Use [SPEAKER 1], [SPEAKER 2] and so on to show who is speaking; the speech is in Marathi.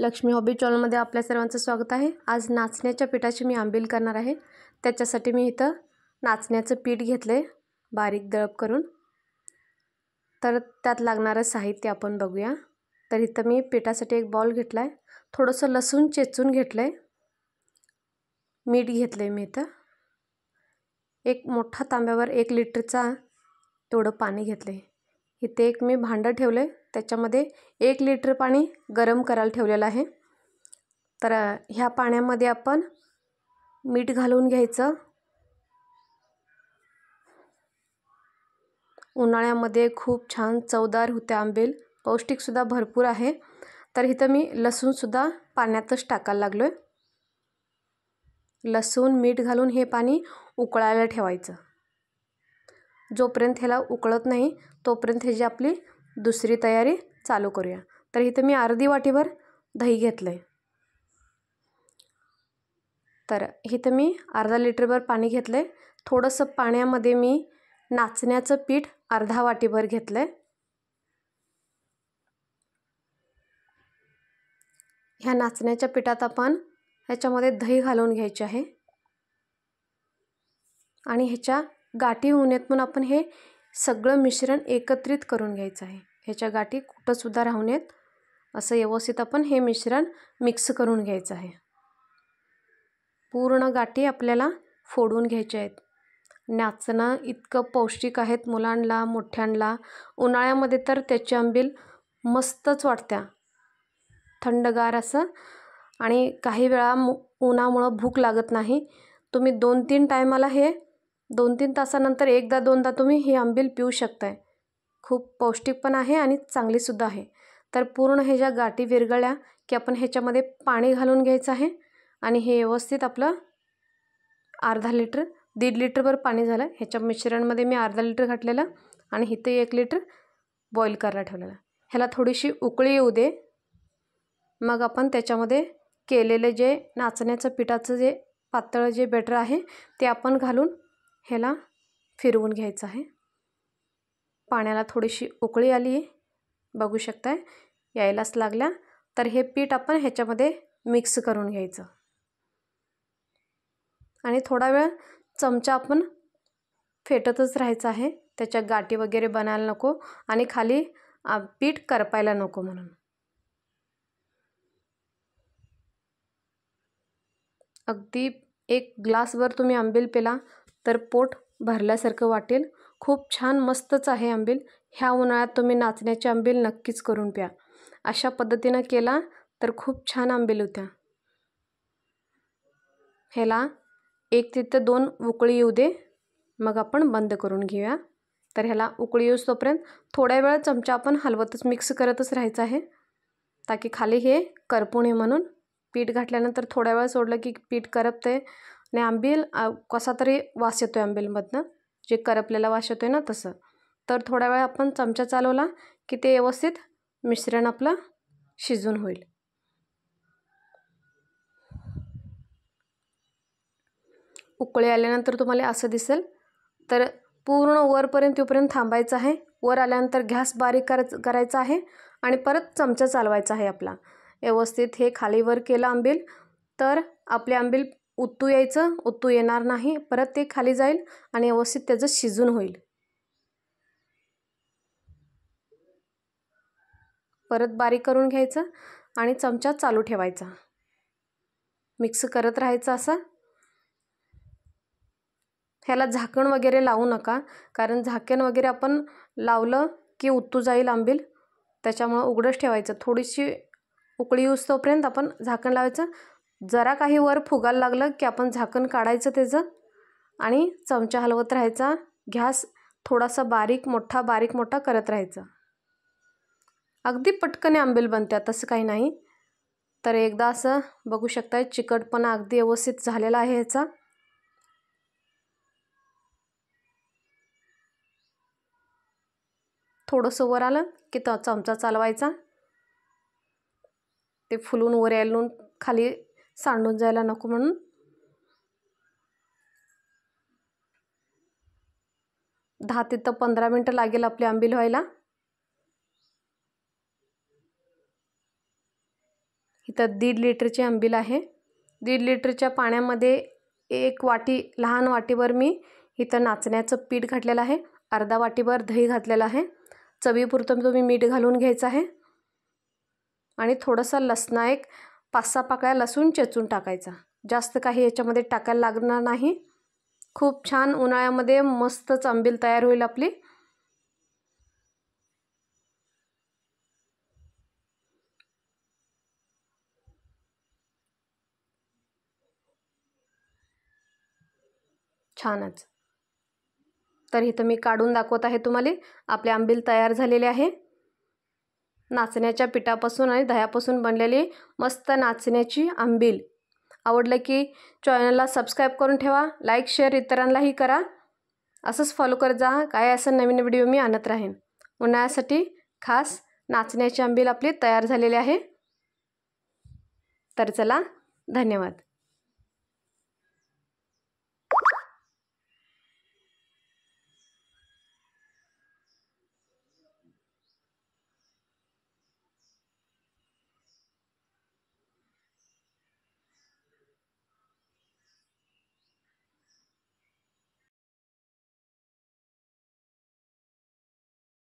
[SPEAKER 1] लक्ष्मी हॉबी चॅनलमध्ये आपल्या सर्वांचं स्वागत आहे। आज नाचण्याच्या पिठाची मी आंबील करणार आहे। त्याच्यासाठी मी इथं नाचण्याचं पीठ घेतले बारीक दळप करून। तर त्यात लागणारे साहित्य आपण बघूया। तर इथं मी पिठासाठी एक बाउल घेतलाय, थोडंसं लसूण चेचून घेतलंय, मीठ घेतलंय मी इथं, एक मोठा तांब्यावर 1 लिटरचा तेवढं पाणी घेतलंय। इथे एक मी भांडं ठेवले, त्याच्यामध्ये 1 लिटर पाणी गरम करायला ठेवलेलं आहे। तर ह्या पाण्यामध्ये आपण मीठ घालून घ्यायचं। उन्हाळ्यामध्ये खूप छान चवदार होते आंबील, पौष्टिक सुद्धा भरपूर आहे। तर इथं मी लसूण सुद्धा पाण्यातच टाकायला लागलोय। लसूण मीठ घालून हे पाणी उकळायला ठेवायचं। जोपर्यंत ह्याला उकळत नाही तोपर्यंत ह्याची आपली दुसरी तयारी चालू करूया। तर इथे मी अर्धी वाटीभर दही घेतलंय। तर इथे मी अर्धा लिटरभर पाणी घेतलंय। थोडंसं पाण्यामध्ये मी नाचण्याचं पीठ अर्धा वाटीभर घेतलंय। ह्या नाचण्याच्या पिठात आपण ह्याच्यामध्ये दही घालून घ्यायचे आहे आणि ह्याच्या गाठी होऊ नयेत म्हणून आपण हे सगळं मिश्रण एकत्रित करून घ्यायचं आहे। ह्याच्या गाठी कुठं सुद्धा राहू नयेत असं व्यवस्थित आपण हे मिश्रण मिक्स करून घ्यायचं आहे। पूर्ण गाठी आपल्याला फोडून घ्यायचे आहेत। नाचणं इतकं पौष्टिक आहेत मुलांना मोठ्यांना। उन्हाळ्यामध्ये तर त्याची आंबील मस्तच वाटते, थंडगार असं, आणि काही वेळा उन्हामुळे भूक लागत नाही। तुम्ही 2-3 टायमाला हे 2-3 तासानंतर एकदा दोनदा तुम्ही ही आंबील पिऊ शकताय। खूप पौष्टिक पण आहे आणि चांगली सुद्धा आहे। तर पूर्ण हे ज्या गाठी विरघळल्या की आपण ह्याच्यामध्ये पाणी घालून घ्यायचं आहे आणि हे व्यवस्थित आपलं अर्धा लिटर 1.5 लिटरभर पाणी झालं। ह्याच्या मिश्रणमध्ये मी अर्धा लिटर घातलेलं आणि इथे 1 लिटर बॉईल करायला ठेवलेलं। ह्याला थोडीशी उकळी येऊ दे, मग आपण त्याच्यामध्ये केलेले जे नाचण्याचं पिठाचं जे पातळ जे बॅटर आहे ते आपण घालून ह्याला फिरवून घ्यायचं आहे। पाण्याला थोडीशी उकळी आली, बघू शकताय, यायलाच लागल्या। तर हे पीठ आपण ह्याच्यामध्ये मिक्स करून घ्यायचं आणि थोडा वेळ चमचा आपण फेटतच राहायचं आहे, त्याच्या गाठी वगैरे बनायला नको आणि खाली पीठ करपायला नको म्हणून। अगदी 1 ग्लासभर तुम्ही आंबील पिला तर पोट भरल्यासारखं वाटेल। खूप छान मस्तच आहे आंबील। ह्या उन्हाळ्यात तुम्ही नाचण्याची आंबील नक्कीच करून प्या। अशा पद्धतीने केला तर खूप छान आंबील होत्या। ह्याला 1 ते 2 उकळी येऊ दे, मग आपण बंद करून घेऊया। तर ह्याला उकळी येऊस तोपर्यंत थोड्या वेळ चमचा आपण हलवतच मिक्स करतच राहायचं आहे, ताकी खाली हे करपू नये म्हणून। पीठ घातल्यानंतर थोड्या वेळ सोडलं की पीठ करपते आणि आंबील कसा तरी वास येतोय आंबीलमधनं, जे करपलेला वास येतोय ना तसं। तर थोड्या वेळ आपण चमचा चालवला की ते व्यवस्थित मिश्रण आपलं शिजून होईल। उकळी आल्यानंतर तुम्हाला असं दिसेल, तर पूर्ण वरपर्यंत येऊपर्यंत थांबायचं आहे। वर आल्यानंतर गॅस बारीक करायचा आहे आणि परत चमचा चालवायचा आहे आपला। व्यवस्थित हे खाली वर केलं आंबील तर आपले आंबील उतू यायचं, उतू येणार नाही, परत ते खाली जाईल आणि व्यवस्थित त्याचं शिजून होईल। परत बारीक करून घ्यायचं आणि चमचा चालू ठेवायचा, मिक्स करत राहायचं असं। ह्याला झाकण वगैरे लावू नका, कारण झाकण वगैरे आपण लावलं की उतू जाईल आंबील, त्याच्यामुळे उघडच ठेवायचं। थोडीशी उकळी येऊस तोपर्यंत आपण झाकण लावायचं। जरा काही वर फुगायला लागलं की आपण झाकण काढायचं त्याचं आणि चमचा हलवत राहायचा। गॅस थोडासा बारीक मोठा करत राहायचं। अगदी पटकन आंबील बनते, तसं काही नाही। तर एकदा असं बघू शकताय, चिकटपणा अगदी व्यवस्थित झालेला आहे ह्याचा। थोडंसं वर आलं की तो चमचा चालवायचा, ते फुलून वर यायला खाली सांडून जायला नको म्हणून। 10 ते 15 मिनिटं लागेल आपली आंबील व्हायला। इथं 1.5 लिटरची आंबील आहे. 1.5 लिटरच्या पाण्यामध्ये 1 वाटी, लहान वाटीभर मी इथं नाचण्याचं पीठ घातलेलं आहे. अर्धा वाटीभर दही घातलेलं आहे. चवीपुरतं तुम्ही मीठ घालून घ्यायचं आहे आणि थोडंसं लसणा, एक 5-6 पाकळ्या लसूण चेचून टाकायचा. जास्त काही याच्यामध्ये टाकायला लागणार नाही. खूप छान उन्हाळ्यामध्ये मस्तच आंबील तयार होईल आपली. छानच. तर इथं मी काढून दाखवत आहे तुम्हाला. आपले आंबील तयार झालेले आहे. नाचण्याच्या पिठापासून आणि दह्यापासून बनलेली मस्त नाचण्याची आंबील. आवडलं की चॅनलला सबस्क्राईब करून ठेवा. लाईक शेअर इतरांनाही करा. असंच फॉलो करत जा. काय असं नवीन व्हिडिओ मी आणत राहीन. उन्हाळ्यासाठी खास नाचण्याची आंबील आपली तयार झालेली आहे. तर चला, धन्यवाद.